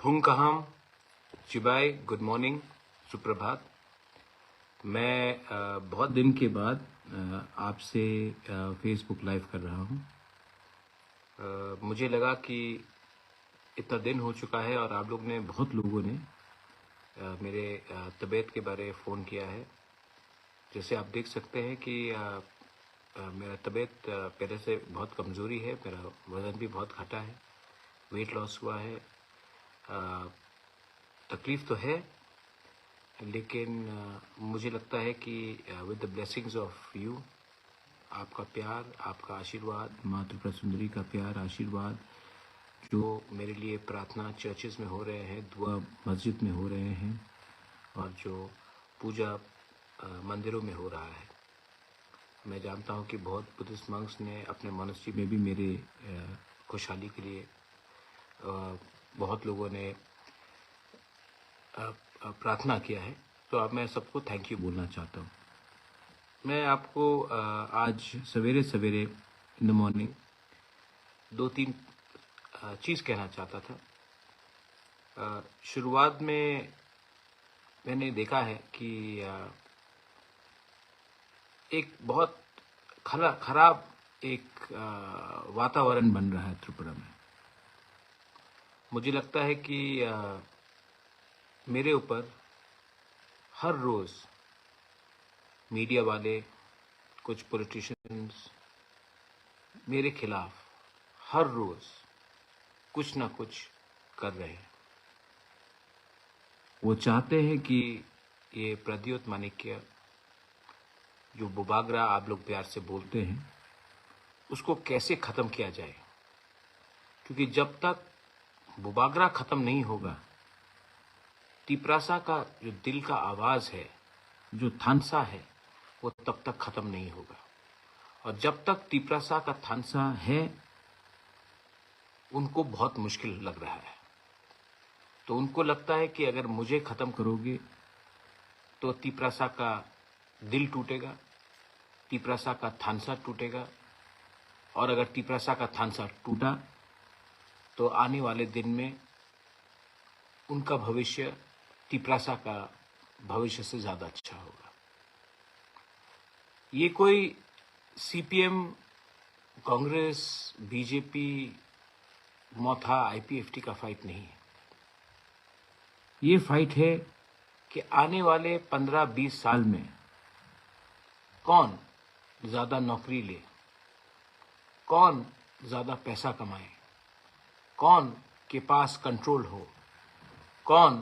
फुंकहम चिबाई, good morning, सुप्रभात। मैं बहुत दिन के बाद आपसे फेसबुक लाइव कर रहा हूँ। मुझे लगा कि इतना दिन हो चुका है और आप लोग ने बहुत लोगों ने मेरे तबीयत के बारे में फ़ोन किया है। जैसे आप देख सकते हैं कि मेरा तबीयत पहले से बहुत कमज़ोरी है, मेरा वज़न भी बहुत घटा है, वेट लॉस हुआ है। तकलीफ़ तो है, लेकिन मुझे लगता है कि with the blessings of you, आपका प्यार, आपका आशीर्वाद, माँ त्रिपुरा सुंदरी का प्यार, आशीर्वाद, जो मेरे लिए प्रार्थना चर्चेस में हो रहे हैं, दुआ मस्जिद में हो रहे हैं और जो पूजा मंदिरों में हो रहा है। मैं जानता हूँ कि बहुत बुद्धिस्ट मंक्स ने अपने मॉनेस्ट्री में भी मेरे खुशहाली के लिए बहुत लोगों ने प्रार्थना किया है। तो अब मैं सबको थैंक यू बोलना चाहता हूँ। मैं आपको आज सवेरे सवेरे इन द मॉर्निंग 2-3 चीज़ कहना चाहता था। शुरुआत में मैंने देखा है कि एक बहुत खराब एक वातावरण बन रहा है त्रिपुरा में। मुझे लगता है कि मेरे ऊपर हर रोज़ मीडिया वाले, कुछ पॉलिटिशियंस मेरे खिलाफ हर रोज़ कुछ ना कुछ कर रहे हैं। वो चाहते हैं कि ये प्रद्योत माणिक्य, जो बुबागरा आप लोग प्यार से बोलते हैं, उसको कैसे ख़त्म किया जाए, क्योंकि जब तक बुबागरा ख़त्म नहीं होगा, तिपरासा का जो दिल का आवाज़ है, जो थानसा है, वो तब तक ख़त्म नहीं होगा। और जब तक तिपरासा का थानसा है, उनको बहुत मुश्किल लग रहा है। तो उनको लगता है कि अगर मुझे ख़त्म करोगे तो तिपरासा का दिल टूटेगा, तिपरासा का थानसा टूटेगा, और अगर तिपरासा का थानसा टूटा तो आने वाले दिन में उनका भविष्य तिपरासा का भविष्य से ज़्यादा अच्छा होगा। ये कोई सीपीएम, कांग्रेस, बीजेपी, मोथा, आईपीएफटी का फाइट नहीं है। ये फाइट है कि आने वाले 15-20 साल में कौन ज़्यादा नौकरी ले, कौन ज़्यादा पैसा कमाए, कौन के पास कंट्रोल हो, कौन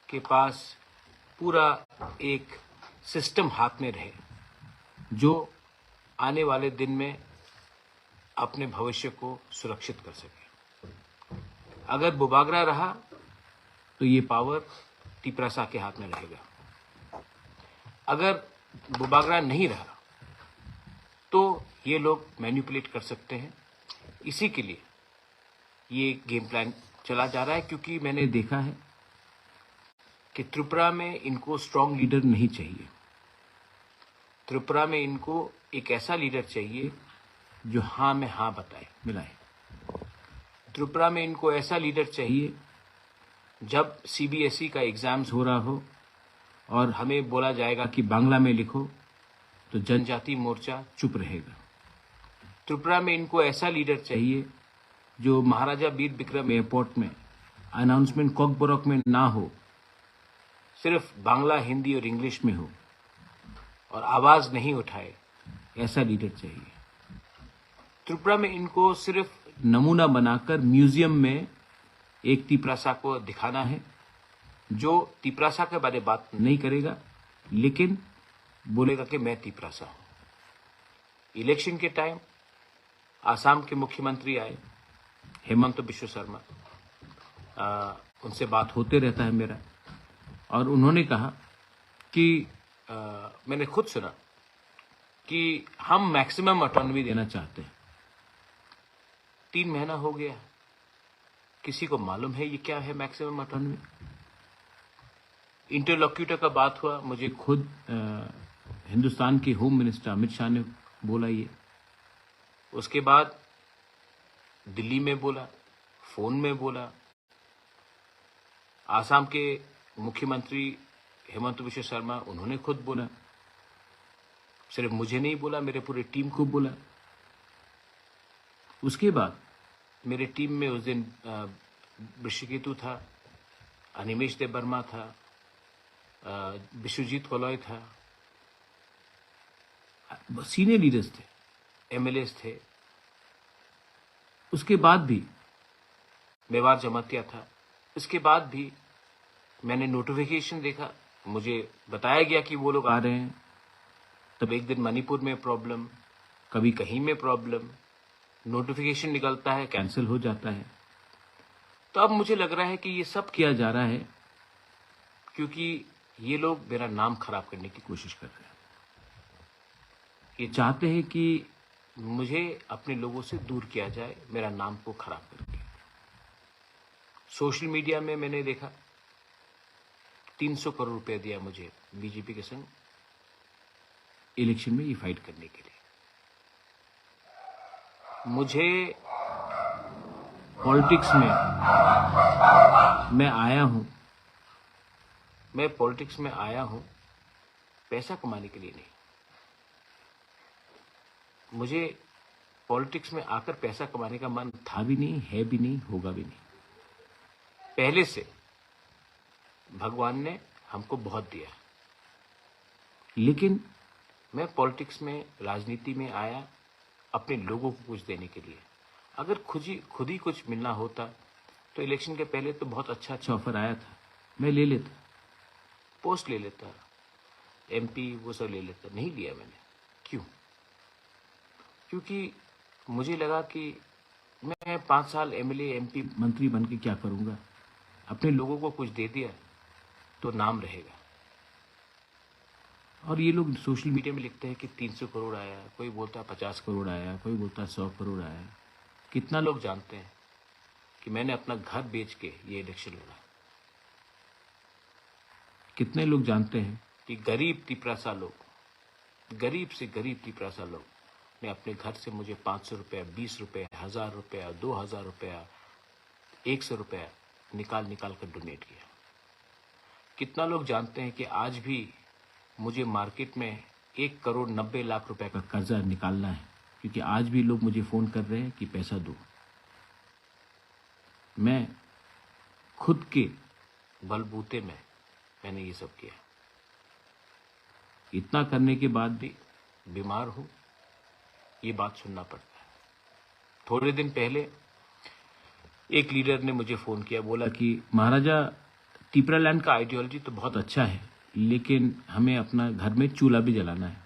के पास पूरा एक सिस्टम हाथ में रहे, जो आने वाले दिन में अपने भविष्य को सुरक्षित कर सके। अगर बुबागरा रहा तो ये पावर तिपरासा के हाथ में रहेगा। अगर बुबागरा नहीं रहा तो ये लोग मैनिपुलेट कर सकते हैं। इसी के लिए ये गेम प्लान चला जा रहा है, क्योंकि मैंने देखा है कि त्रिपुरा में इनको स्ट्रांग लीडर नहीं चाहिए। त्रिपुरा में इनको एक ऐसा लीडर चाहिए जो हाँ में हाँ बताए, मिलाए। त्रिपुरा में इनको ऐसा लीडर चाहिए, जब सीबीएसई का एग्ज़ाम्स हो रहा हो और हमें बोला जाएगा कि बांग्ला में लिखो, तो जनजाति मोर्चा चुप रहेगा। त्रिपुरा में इनको ऐसा लीडर चाहिए जो महाराजा वीर विक्रम एयरपोर्ट में अनाउंसमेंट कॉकबोरक में ना हो, सिर्फ बांग्ला, हिंदी और इंग्लिश में हो और आवाज़ नहीं उठाए, ऐसा लीडर चाहिए। त्रिपुरा में इनको सिर्फ नमूना बनाकर म्यूजियम में एक तिपरासा को दिखाना है, जो तिपरासा के बारे में बात नहीं करेगा, लेकिन बोलेगा कि मैं तिपरासा हूँ। इलेक्शन के टाइम आसाम के मुख्यमंत्री आए, हेमंत बिश्व शर्मा, उनसे बात होते रहता है मेरा, और उन्होंने कहा कि मैंने खुद सुना कि हम मैक्सिमम ऑटोनॉमी देना चाहते हैं। 3 महीना हो गया, किसी को मालूम है ये क्या है मैक्सिमम ऑटोनॉमी? इंटरलॉक्यूटर का बात हुआ, मुझे खुद हिंदुस्तान के होम मिनिस्टर अमित शाह ने बोला ये। उसके बाद दिल्ली में बोला, फ़ोन में बोला, आसाम के मुख्यमंत्री हेमंत बिश्व शर्मा, उन्होंने खुद बोला, सिर्फ मुझे नहीं बोला, मेरे पूरे टीम को बोला। उसके बाद मेरे टीम में उस दिन ऋषिकेतु था, अनिमेश देव वर्मा था, विश्वजीत कोलॉय था, सीनियर लीडर्स थे, एमएलएस थे। उसके बाद भी मेवाड़ जमातिया था। इसके बाद भी मैंने नोटिफिकेशन देखा, मुझे बताया गया कि वो लोग आ रहे हैं। तब एक दिन मणिपुर में प्रॉब्लम, कभी कहीं में प्रॉब्लम, नोटिफिकेशन निकलता है, कैंसिल हो जाता है। तो अब मुझे लग रहा है कि ये सब किया जा रहा है क्योंकि ये लोग मेरा नाम खराब करने की कोशिश कर रहे हैं। ये चाहते हैं कि मुझे अपने लोगों से दूर किया जाए, मेरा नाम को खराब करके। सोशल मीडिया में मैंने देखा 300 करोड़ रुपए दिया मुझे बीजेपी के संग इलेक्शन में ये फाइट करने के लिए। मुझे पॉलिटिक्स में मैं आया हूं, मैं पॉलिटिक्स में आया हूं पैसा कमाने के लिए नहीं। मुझे पॉलिटिक्स में आकर पैसा कमाने का मन था भी नहीं, है भी नहीं, होगा भी नहीं। पहले से भगवान ने हमको बहुत दिया, लेकिन मैं पॉलिटिक्स में, राजनीति में आया अपने लोगों को कुछ देने के लिए। अगर खुद ही कुछ मिलना होता तो इलेक्शन के पहले तो बहुत अच्छा ऑफर आया था, मैं ले लेता, पोस्ट ले लेता, एमपी वो सब ले लेता। नहीं लिया मैंने। क्यों? क्योंकि मुझे लगा कि मैं 5 साल एमएलए, एमपी, मंत्री बन के क्या करूंगा। अपने लोगों को कुछ दे दिया तो नाम रहेगा। और ये लोग सोशल मीडिया में लिखते हैं कि 300 करोड़ आया, कोई बोलता है 50 करोड़ आया, कोई बोलता है 100 करोड़ आया। कितना लोग जानते हैं कि मैंने अपना घर बेच के ये इलेक्शन लड़ा? कितने लोग जानते हैं कि गरीब तिपरासा लोग, गरीब से गरीब तिपरासा लोग ने अपने घर से मुझे 500 रुपया, 20 रुपया, 1000 रुपया, 2000 रुपया, 100 रुपया निकाल कर डोनेट किया? कितना लोग जानते हैं कि आज भी मुझे मार्केट में 1 करोड़ 90 लाख रुपए का कर्जा निकालना है, क्योंकि आज भी लोग मुझे फोन कर रहे हैं कि पैसा दो। मैं खुद के बलबूते में मैंने ये सब किया। इतना करने के बाद भी बीमार हूं, ये बात सुनना पड़ता है। थोड़े दिन पहले एक लीडर ने मुझे फोन किया, बोला कि महाराजा टिपरालैंड का आइडियोलॉजी तो बहुत अच्छा है, लेकिन हमें अपना घर में चूल्हा भी जलाना है,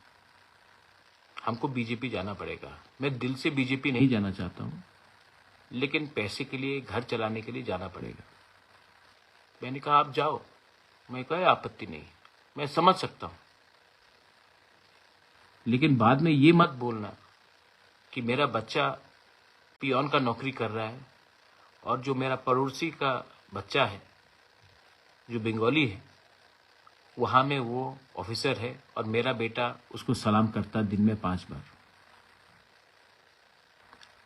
हमको बीजेपी जाना पड़ेगा। मैं दिल से बीजेपी नहीं जाना चाहता हूं, लेकिन पैसे के लिए, घर चलाने के लिए जाना पड़ेगा। मैंने कहा आप जाओ, मैं कोई आपत्ति नहीं, मैं समझ सकता हूं, लेकिन बाद में ये मत बोलना कि मेरा बच्चा पियोन का नौकरी कर रहा है और जो मेरा पड़ोसी का बच्चा है जो बंगाली है, वहां में वो ऑफिसर है और मेरा बेटा उसको सलाम करता दिन में 5 बार।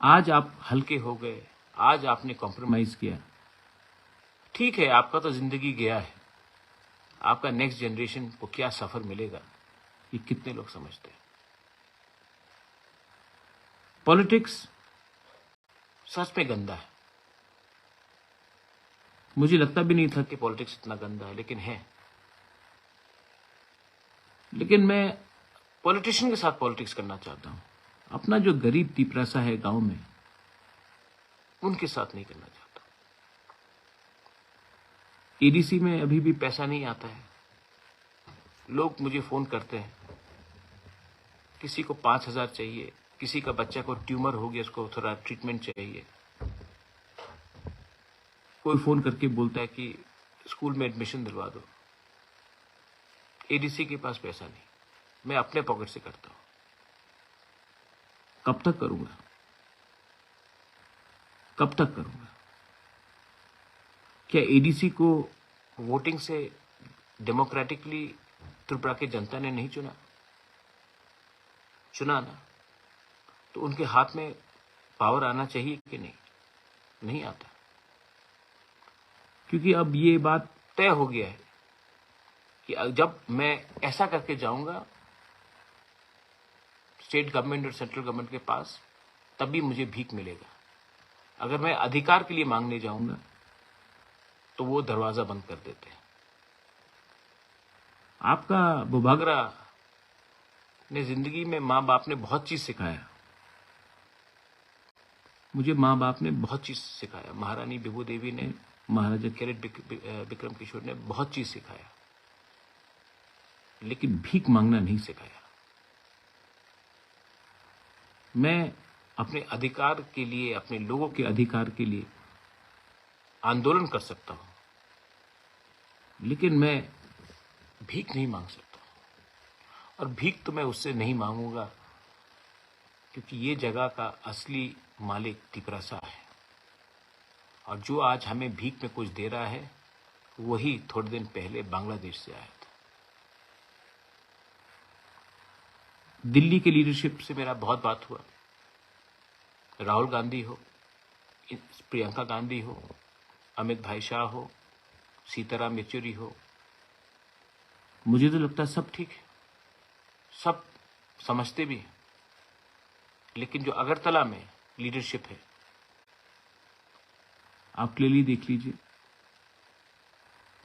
आज आप हल्के हो गए, आज आपने कॉम्प्रोमाइज किया, ठीक है, आपका तो जिंदगी गया है। आपका नेक्स्ट जनरेशन को क्या सफर मिलेगा, ये कितने लोग समझते हैं? पॉलिटिक्स सच में गंदा है। मुझे लगता भी नहीं था कि पॉलिटिक्स इतना गंदा है, लेकिन है। लेकिन मैं पॉलिटिशियन के साथ पॉलिटिक्स करना चाहता हूं। अपना जो गरीब तिपरासा है गांव में, उनके साथ नहीं करना चाहता। एडीसी में अभी भी पैसा नहीं आता है। लोग मुझे फोन करते हैं, किसी को 5000 चाहिए, किसी का बच्चा को ट्यूमर हो गया, उसको थोड़ा ट्रीटमेंट चाहिए। कोई फोन करके बोलता है कि स्कूल में एडमिशन दिलवा दो। एडीसी के पास पैसा नहीं, मैं अपने पॉकेट से करता हूं। कब तक करूंगा? कब तक करूंगा? क्या एडीसी को वोटिंग से डेमोक्रेटिकली त्रिपुरा की जनता ने नहीं चुना? चुना ना, तो उनके हाथ में पावर आना चाहिए कि नहीं? नहीं आता, क्योंकि अब ये बात तय हो गया है कि जब मैं ऐसा करके जाऊंगा स्टेट गवर्नमेंट और सेंट्रल गवर्नमेंट के पास, तभी मुझे भीख मिलेगा। अगर मैं अधिकार के लिए मांगने जाऊंगा तो वो दरवाजा बंद कर देते हैं। आपका बुभागरा ने जिंदगी में माँ बाप ने बहुत चीज सिखाया। मुझे माँ बाप ने बहुत चीज सिखाया। महारानी विभू देवी ने, महाराजा कैरेट विक्रम किशोर ने बहुत चीज सिखाया, लेकिन भीख मांगना नहीं सिखाया। मैं अपने अधिकार के लिए, अपने लोगों के अधिकार के लिए आंदोलन कर सकता हूं, लेकिन मैं भीख नहीं मांग सकता। और भीख तो मैं उससे नहीं मांगूंगा, क्योंकि ये जगह का असली मालिक तिपरासा है। और जो आज हमें भीख में कुछ दे रहा है, वही थोड़े दिन पहले बांग्लादेश से आया था। दिल्ली के लीडरशिप से मेरा बहुत बात हुआ। राहुल गांधी हो, प्रियंका गांधी हो, अमित भाई शाह हो, सीताराम येचुरी हो, मुझे तो लगता है सब ठीक है, सब समझते भी हैं। लेकिन जो अगरतला में लीडरशिप है, आप क्लियरली देख लीजिए,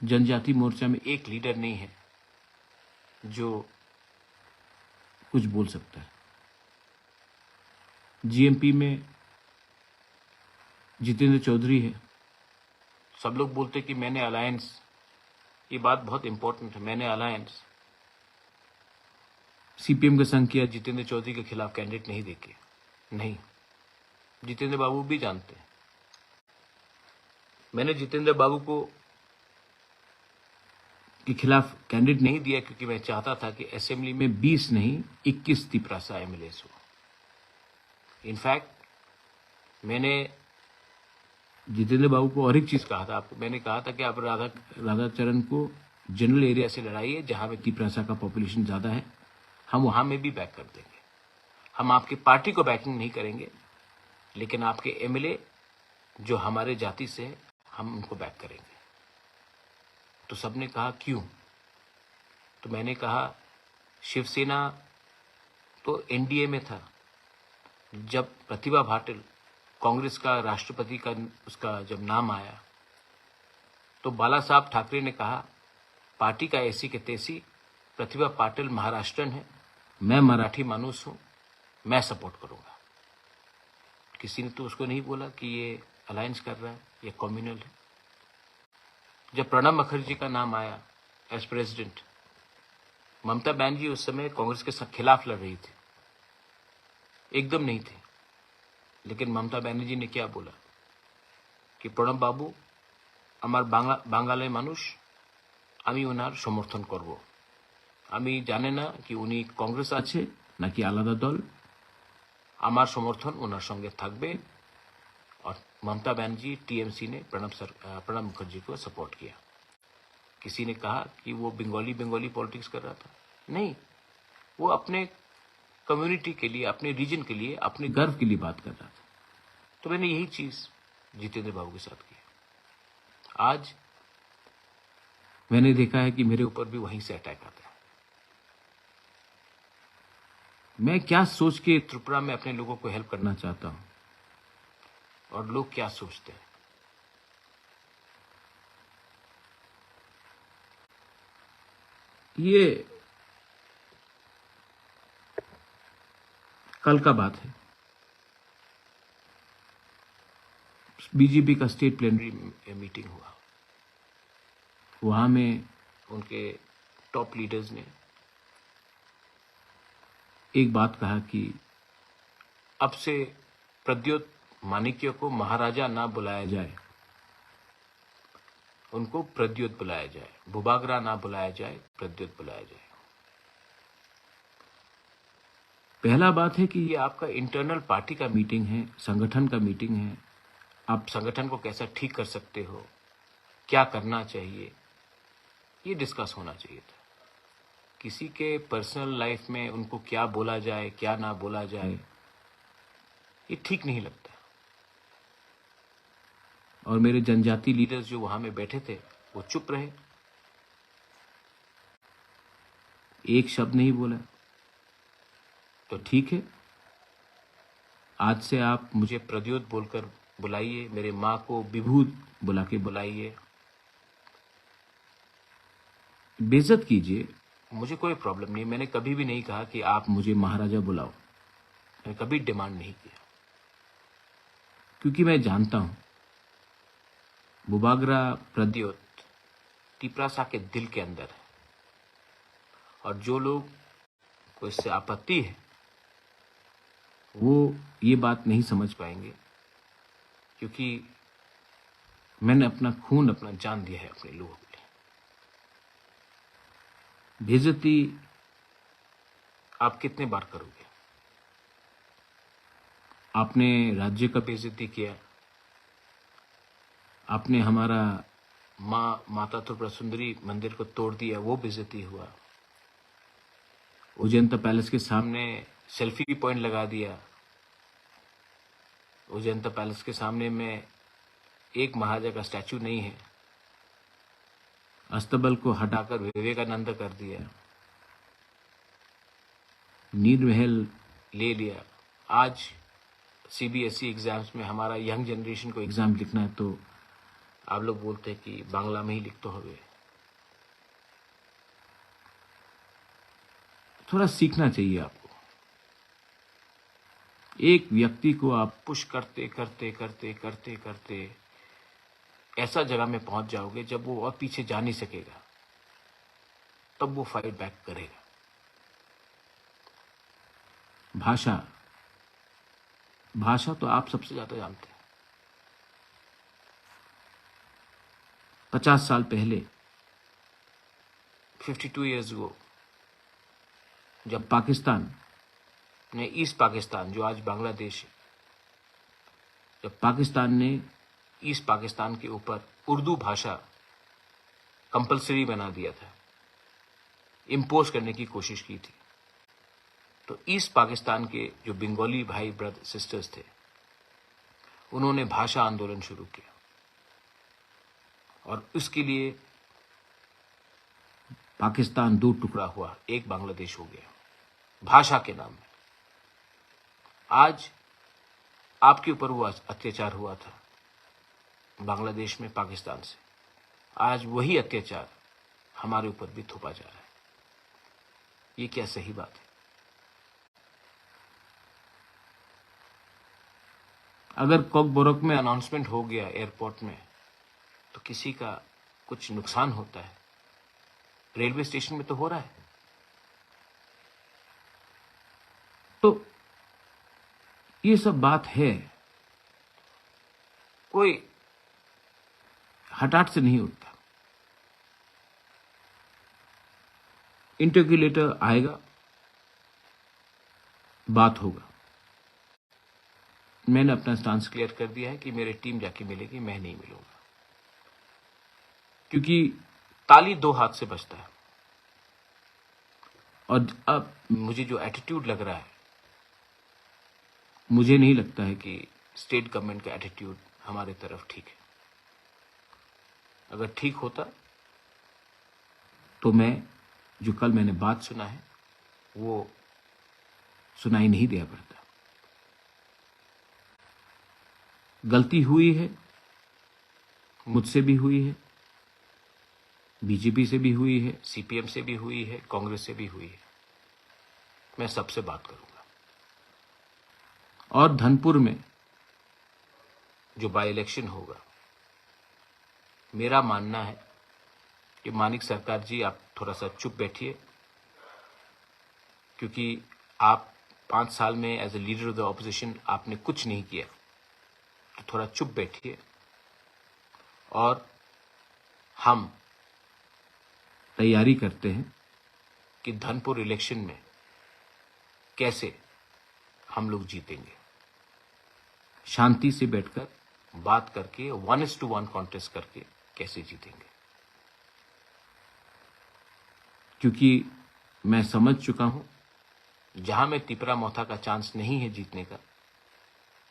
जनजाति मोर्चा में एक लीडर नहीं है जो कुछ बोल सकता है। जीएमपी में जितेंद्र चौधरी है। सब लोग बोलते कि मैंने अलायंस, ये बात बहुत इंपॉर्टेंट है, मैंने अलायंस सीपीएम का संग किया जितेंद्र चौधरी के खिलाफ कैंडिडेट नहीं देके। नहीं, जितेंद्र बाबू भी जानते हैं। मैंने जितेंद्र बाबू को के खिलाफ कैंडिडेट नहीं दिया क्योंकि मैं चाहता था कि असेंबली में 20 नहीं 21 तिपरासा एमएलएस हो। इनफैक्ट मैंने जितेंद्र बाबू को और एक चीज कहा था आपको, मैंने कहा था कि आप राधाचरण को जनरल एरिया से लड़ाइए जहां पे तिपरासा का पॉपुलेशन ज्यादा है, हम वहां में भी बैक कर देंगे। हम आपकी पार्टी को बैकिंग नहीं करेंगे, लेकिन आपके एमएलए जो हमारे जाति से है, हम उनको बैक करेंगे। तो सबने कहा क्यों? तो मैंने कहा शिवसेना तो एनडीए में था। जब प्रतिभा पाटिल कांग्रेस का राष्ट्रपति का उसका जब नाम आया, तो बाला साहब ठाकरे ने कहा पार्टी का ऐसी के तैसी, प्रतिभा पाटिल महाराष्ट्रन है, मैं मराठी मानुस हूं, मैं सपोर्ट करूंगा। किसी ने तो उसको नहीं बोला कि ये अलायंस कर रहा है, ये कम्युनल है। जब प्रणब मुखर्जी का नाम आया एज प्रेसिडेंट, ममता बनर्जी उस समय कांग्रेस के खिलाफ लड़ रही थी, एकदम नहीं थे। लेकिन ममता बनर्जी ने क्या बोला कि प्रणब बाबू আমার বাঙালি মানুষ, আমি ওনার সমর্থন করব। আমি জানি না कि উনি कांग्रेस আছে নাকি আলাদা দল, আমার সমর্থন ওনার সঙ্গে থাকবে। और ममता बनर्जी टीएमसी ने प्रणब मुखर्जी को सपोर्ट किया। किसी ने कहा कि वो बंगाली पॉलिटिक्स कर रहा था, नहीं, वो अपने कम्युनिटी के लिए, अपने रीजन के लिए, अपने गर्व के लिए बात कर रहा था। तो मैंने यही चीज जितेंद्र बाबू के साथ की। आज मैंने देखा है कि मेरे ऊपर भी वहीं से अटैक आता है। मैं क्या सोच के त्रिपुरा में अपने लोगों को हेल्प करना चाहता हूं और लोग क्या सोचते हैं। ये कल का बात है। बीजेपी का स्टेट प्लेनरी मीटिंग हुआ। वहां में उनके टॉप लीडर्स ने एक बात कहा कि अब से प्रद्योत माणिक्य को महाराजा ना बुलाया जाए, उनको प्रद्योत बुलाया जाए, बुबागरा ना बुलाया जाए, प्रद्योत बुलाया जाए। पहला बात है कि ये आपका इंटरनल पार्टी का मीटिंग है, संगठन का मीटिंग है। आप संगठन को कैसा ठीक कर सकते हो, क्या करना चाहिए, ये डिस्कस होना चाहिए था। किसी के पर्सनल लाइफ में उनको क्या बोला जाए, क्या ना बोला जाए, ये ठीक नहीं लगता। और मेरे जनजाति लीडर्स जो वहां में बैठे थे वो चुप रहे, एक शब्द नहीं बोला। तो ठीक है, आज से आप मुझे प्रद्योत बोलकर बुलाइए, मेरे माँ को विभूत बुला के बुलाइए, बेइज्जत कीजिए, मुझे कोई प्रॉब्लम नहीं। मैंने कभी भी नहीं कहा कि आप मुझे महाराजा बुलाओ, मैंने कभी डिमांड नहीं किया, क्योंकि मैं जानता हूं बुबागरा प्रद्योत टिपरासा के दिल के अंदर है, और जो लोग को इससे आपत्ति है वो ये बात नहीं समझ पाएंगे, क्योंकि मैंने अपना खून, अपना जान दिया है अपने लोगों के लिए। बेइज्जती आप कितने बार करोगे? आपने राज्य का बेइज्जती किया, आपने हमारा माता त्रिपुरा सुंदरी मंदिर को तोड़ दिया, वो बेइज्जती हुआ। उजैंता पैलेस के सामने सेल्फी पॉइंट लगा दिया। उजैंता पैलेस के सामने में एक महाराजा का स्टैचू नहीं है, अस्तबल को हटाकर विवेकानंद कर दिया, नीर महल ले लिया। आज सीबीएसई एग्जाम्स में हमारा यंग जनरेशन को एग्जाम लिखना है तो आप लोग बोलते हैं कि बांग्ला में ही लिखते होगे। थोड़ा सीखना चाहिए आपको। एक व्यक्ति को आप पुश करते करते करते करते करते ऐसा जगह में पहुंच जाओगे जब वो और पीछे जा नहीं सकेगा, तब वो फाइट बैक करेगा। भाषा तो आप सबसे ज्यादा जानते हैं। 50 साल पहले, 52 years ago, जब पाकिस्तान ने ईस्ट पाकिस्तान, जो आज बांग्लादेश है, जब पाकिस्तान ने ईस्ट पाकिस्तान के ऊपर उर्दू भाषा कंपलसरी बना दिया था, इम्पोज करने की कोशिश की थी, तो ईस्ट पाकिस्तान के जो बंगाली भाई ब्रदर सिस्टर्स थे, उन्होंने भाषा आंदोलन शुरू किया, और उसके लिए पाकिस्तान दो टुकड़ा हुआ, एक बांग्लादेश हो गया भाषा के नाम में। आज आपके ऊपर वो अत्याचार हुआ था बांग्लादेश में पाकिस्तान से, आज वही अत्याचार हमारे ऊपर भी थोपा जा रहा है। ये क्या सही बात है? अगर कॉकबोरोक में अनाउंसमेंट हो गया एयरपोर्ट में तो किसी का कुछ नुकसान होता है, रेलवे स्टेशन में तो हो रहा है। तो ये सब बात है, कोई हठात से नहीं उठता। इंटरक्यूलेटर आएगा, बात होगा। मैंने अपना स्टांस क्लियर कर दिया है कि मेरी टीम जाके मिलेगी, मैं नहीं मिलूंगा, क्योंकि ताली दो हाथ से बजता है। और अब मुझे जो एटीट्यूड लग रहा है, मुझे नहीं लगता है कि स्टेट गवर्नमेंट का एटीट्यूड हमारे तरफ ठीक है। अगर ठीक होता तो मैं जो कल मैंने बात सुना है वो सुनाई नहीं दिया पड़ता। गलती हुई है, मुझसे भी हुई है, बीजेपी से भी हुई है, सीपीएम से भी हुई है, कांग्रेस से भी हुई है। मैं सबसे बात करूंगा। और धनपुर में जो बाई इलेक्शन होगा, मेरा मानना है कि मानिक सरकार जी, आप थोड़ा सा चुप बैठिए, क्योंकि आप 5 साल में as a leader of the opposition आपने कुछ नहीं किया, तो थोड़ा चुप बैठिए और हम तैयारी करते हैं कि धनपुर इलेक्शन में कैसे हम लोग जीतेंगे। शांति से बैठकर बात करके 1:1 कॉन्टेस्ट करके कैसे जीतेंगे, क्योंकि मैं समझ चुका हूं जहां में तिपरा मोथा का चांस नहीं है जीतने का,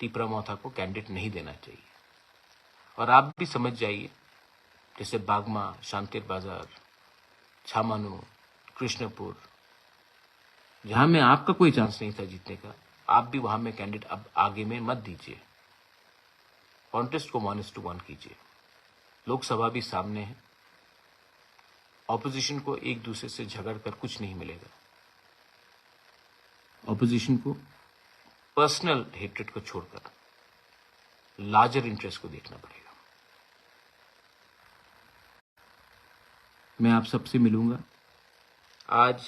तिपरा मोथा को कैंडिडेट नहीं देना चाहिए। और आप भी समझ जाइए, जैसे बागमा, शांतिर बाजार, छामानू, कृष्णपुर, जहां में आपका कोई चांस नहीं था जीतने का, आप भी वहां में कैंडिडेट अब आगे में मत दीजिए। कॉन्टेस्ट को 1:1 कीजिए। लोकसभा भी सामने है। ऑपोजिशन को एक दूसरे से झगड़ कर कुछ नहीं मिलेगा। ऑपोजिशन को पर्सनल हेट्रेड को छोड़कर लार्जर इंटरेस्ट को देखना पड़ेगा। मैं आप सबसे मिलूंगा। आज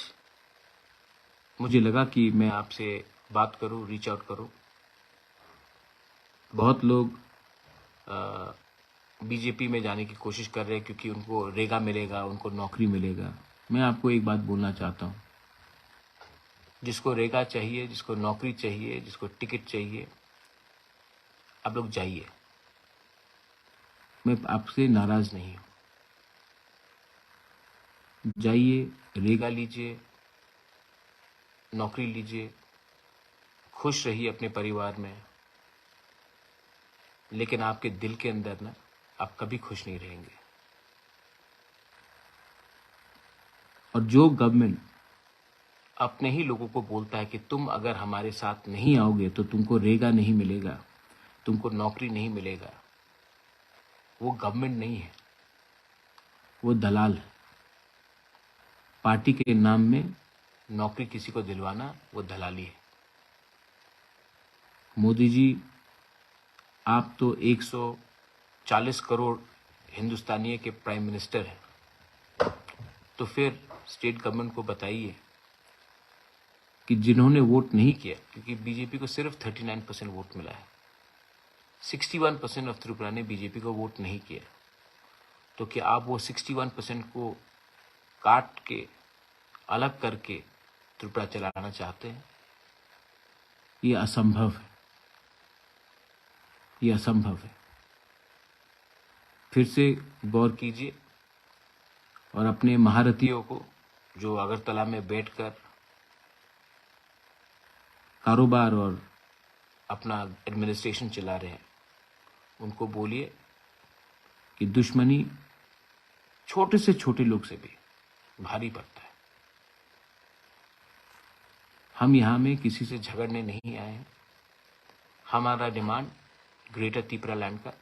मुझे लगा कि मैं आपसे बात करूं, रीच आउट करूं। बहुत लोग बीजेपी में जाने की कोशिश कर रहे हैं क्योंकि उनको रेगा मिलेगा, उनको नौकरी मिलेगा। मैं आपको एक बात बोलना चाहता हूं, जिसको रेगा चाहिए, जिसको नौकरी चाहिए, जिसको टिकट चाहिए, आप लोग जाइए। मैं आपसे नाराज नहीं हूं। जाइए, रेगा लीजिए, नौकरी लीजिए, खुश रहिए अपने परिवार में, लेकिन आपके दिल के अंदर ना आप कभी खुश नहीं रहेंगे। और जो गवर्नमेंट अपने ही लोगों को बोलता है कि तुम अगर हमारे साथ नहीं आओगे तो तुमको रेगा नहीं मिलेगा, तुमको नौकरी नहीं मिलेगा, वो गवर्नमेंट नहीं है, वो दलाल है। पार्टी के नाम में नौकरी किसी को दिलवाना वो दलाली है। मोदी जी, आप तो 140 करोड़ हिंदुस्तानियों के प्राइम मिनिस्टर हैं, तो फिर स्टेट गवर्नमेंट को बताइए कि जिन्होंने वोट नहीं किया, क्योंकि बीजेपी को सिर्फ 39% वोट मिला है, 61% ऑफ त्रिपुरा ने बीजेपी को वोट नहीं किया, तो क्या आप वो 61% को काट के अलग करके त्रिपुरा चलाना चाहते हैं? ये असंभव है, ये असंभव है। फिर से गौर कीजिए और अपने महारथियों को जो अगरतला में बैठकर कारोबार और अपना एडमिनिस्ट्रेशन चला रहे हैं, उनको बोलिए कि दुश्मनी छोटे से छोटे लोग से भी भारी पड़ता है। हम यहां में किसी से झगड़ने नहीं आए हैं। हमारा डिमांड ग्रेटर त्रिपुरा लैंड का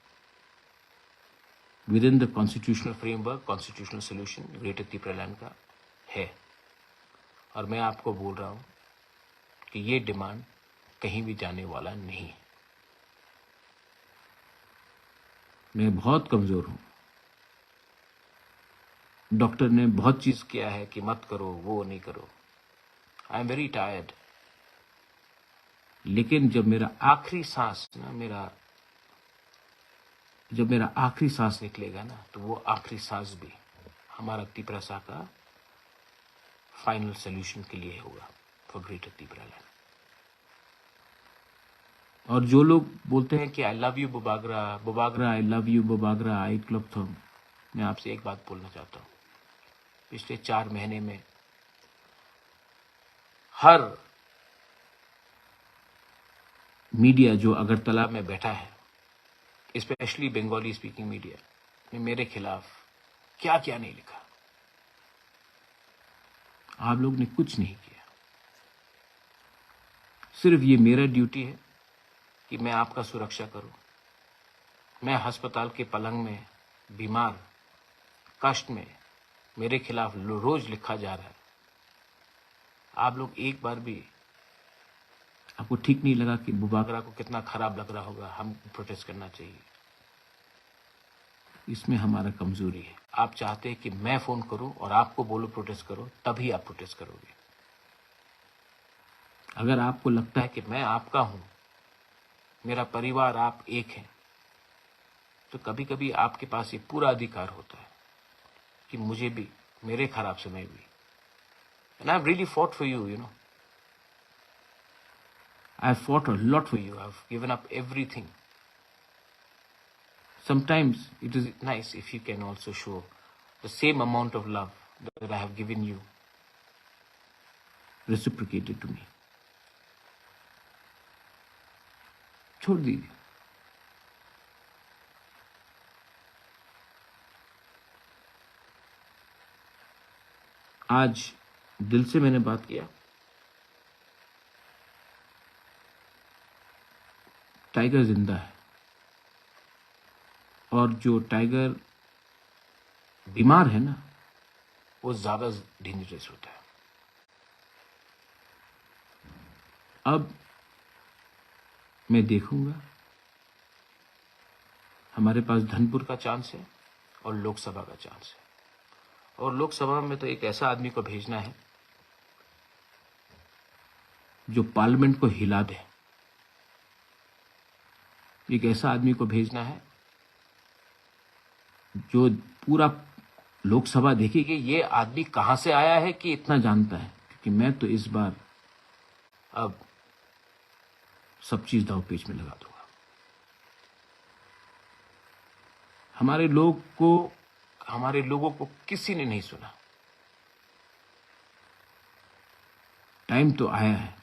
with in the constitutional framework, constitutional solution greater Tripura land का है। और मैं आपको बोल रहा हूं कि ये डिमांड कहीं भी जाने वाला नहीं है। मैं बहुत कमजोर हूं। डॉक्टर ने बहुत चीज किया है कि मत करो, वो नहीं करो। I am very tired. लेकिन जब मेरा आखिरी सांस निकलेगा ना, तो वो आखिरी सांस भी हमारा त्रिपुरा सा का फाइनल सोल्यूशन के लिए होगा फॉर ग्रेटर त्रिपुरा लैंड। और जो लोग बोलते हैं कि I love you Bubagra, Bubagra I love you, Bubagra I club थम, मैं आपसे एक बात बोलना चाहता हूं। पिछले 4 महीने में हर मीडिया जो अगरतला में बैठा है, स्पेशली बंगाली स्पीकिंग मीडिया, ने मेरे खिलाफ क्या क्या नहीं लिखा। आप लोग ने कुछ नहीं किया। सिर्फ ये मेरा ड्यूटी है कि मैं आपका सुरक्षा करूं। मैं अस्पताल के पलंग में बीमार, कष्ट में, मेरे खिलाफ रोज लिखा जा रहा है। आप लोग एक बार भी, आपको ठीक नहीं लगा कि बुबागरा को कितना खराब लग रहा होगा, हम प्रोटेस्ट करना चाहिए। इसमें हमारा कमजोरी है। आप चाहते हैं कि मैं फोन करूं और आपको बोलो प्रोटेस्ट करो, तभी आप प्रोटेस्ट करोगे। अगर आपको लगता है कि मैं आपका हूं, मेरा परिवार आप एक हैं, तो कभी कभी आपके पास ये पूरा अधिकार होता है कि मुझे भी, मेरे खराब समय भी, and I've really fought for you, you know. I've fought a lot for you. I've given up everything. Sometimes it is nice if you can also show the same amount of love that I have given you, reciprocated to me. छोड़ दीजिए। आज दिल से मैंने बात किया। Tiger जिंदा है और जो टाइगर बीमार है ना, वो ज्यादा डेंजरस होता है। अब मैं देखूंगा, हमारे पास धनपुर का चांस है और लोकसभा का चांस है, और लोकसभा में तो एक ऐसा आदमी को भेजना है जो पार्लियामेंट को हिला दे। एक ऐसा आदमी को भेजना है जो पूरा लोकसभा देखे कि ये आदमी कहां से आया है कि इतना जानता है। क्योंकि मैं तो इस बार अब सब चीज दांवपेच में लगा दूंगा। हमारे लोगों को किसी ने नहीं सुना। टाइम तो आया है।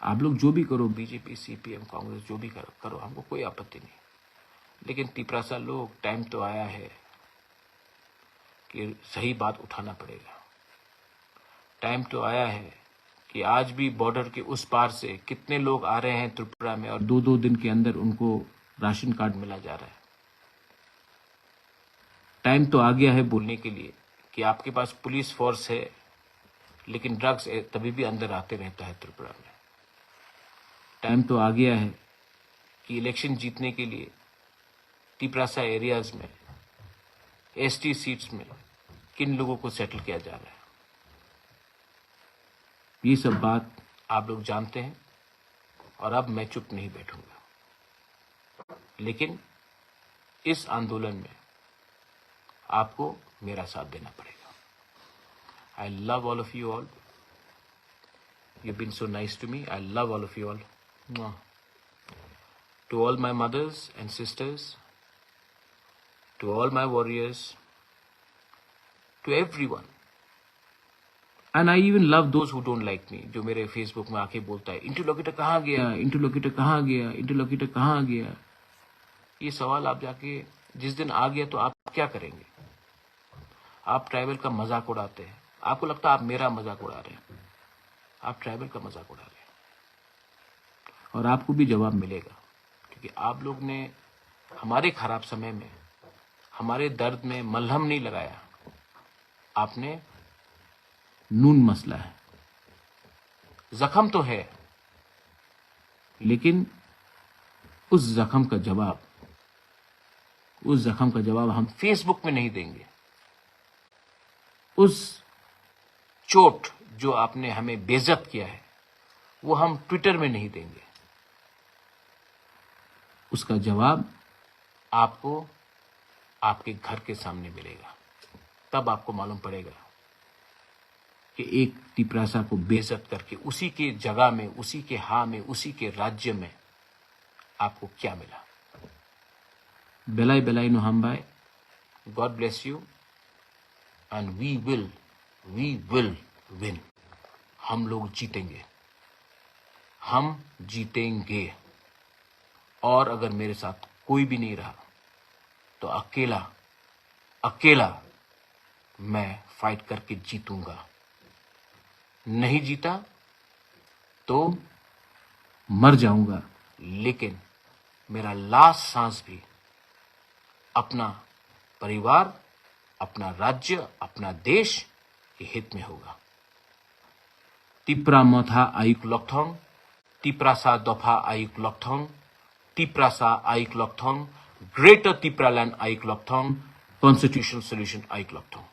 आप लोग जो भी करो, बीजेपी, सीपीएम, कांग्रेस, जो भी करो, हमको कोई आपत्ति नहीं। लेकिन तिपरासा लोग, टाइम तो आया है कि सही बात उठाना पड़ेगा। टाइम तो आया है कि आज भी बॉर्डर के उस पार से कितने लोग आ रहे हैं त्रिपुरा में और 2-2 दिन के अंदर उनको राशन कार्ड मिला जा रहा है। टाइम तो आ गया है बोलने के लिए कि आपके पास पुलिस फोर्स है, लेकिन ड्रग्स तभी भी अंदर आते रहता है त्रिपुरा में। टाइम तो आ गया है कि इलेक्शन जीतने के लिए तिपरासा एरियाज में, एसटी सीट्स में किन लोगों को सेटल किया जा रहा है। ये सब बात आप लोग जानते हैं और अब मैं चुप नहीं बैठूंगा। लेकिन इस आंदोलन में आपको मेरा साथ देना पड़ेगा। I love all of you all. You've been so nice to me. I love all of you all. Mwah. To all my mothers and sisters, to all my warriors, to everyone. And I even love those who don't like me, जो मेरे Facebook में आके बोलता है interlocutor कहाँ गया, interlocutor कहाँ गया, इंटरलोकेटर कहाँ गया। ये सवाल आप जाके जिस दिन आ गया तो आप क्या करेंगे? आप ट्राइबल का मजाक उड़ाते हैं। आपको लगता है आप मेरा मजाक उड़ा रहे हैं, आप ट्राइबल का मजाक उड़ा रहे हैं। और आपको भी जवाब मिलेगा, क्योंकि आप लोग ने हमारे खराब समय में, हमारे दर्द में मलहम नहीं लगाया, आपने नून मसला है। जख्म तो है, लेकिन उस जख्म का जवाब हम फेसबुक में नहीं देंगे। उस चोट जो आपने हमें बेइज्जत किया है, वो हम ट्विटर में नहीं देंगे। उसका जवाब आपको आपके घर के सामने मिलेगा। तब आपको मालूम पड़ेगा कि एक तिपरासा को बेइज्जत करके उसी के जगह में, उसी के में, उसी के राज्य में आपको क्या मिला। बेलाई बेलाई नो हम भाई, God bless you and we will win. हम लोग जीतेंगे, हम जीतेंगे। और अगर मेरे साथ कोई भी नहीं रहा तो अकेला मैं फाइट करके जीतूंगा। नहीं जीता तो मर जाऊंगा, लेकिन मेरा लास्ट सांस भी अपना परिवार, अपना राज्य, अपना देश के हित में होगा। तिप्रा मथा आयुक लॉकथोंग, तिप्रासा दफा आयुक लॉकथोंग, तिप्रासा आयुक लॉकथोंग, ग्रेटर तिप्रालैंड आयुक लॉकथोंग, कॉन्स्टिट्यूशनल सॉल्यूशन आयुक लॉकथोंग।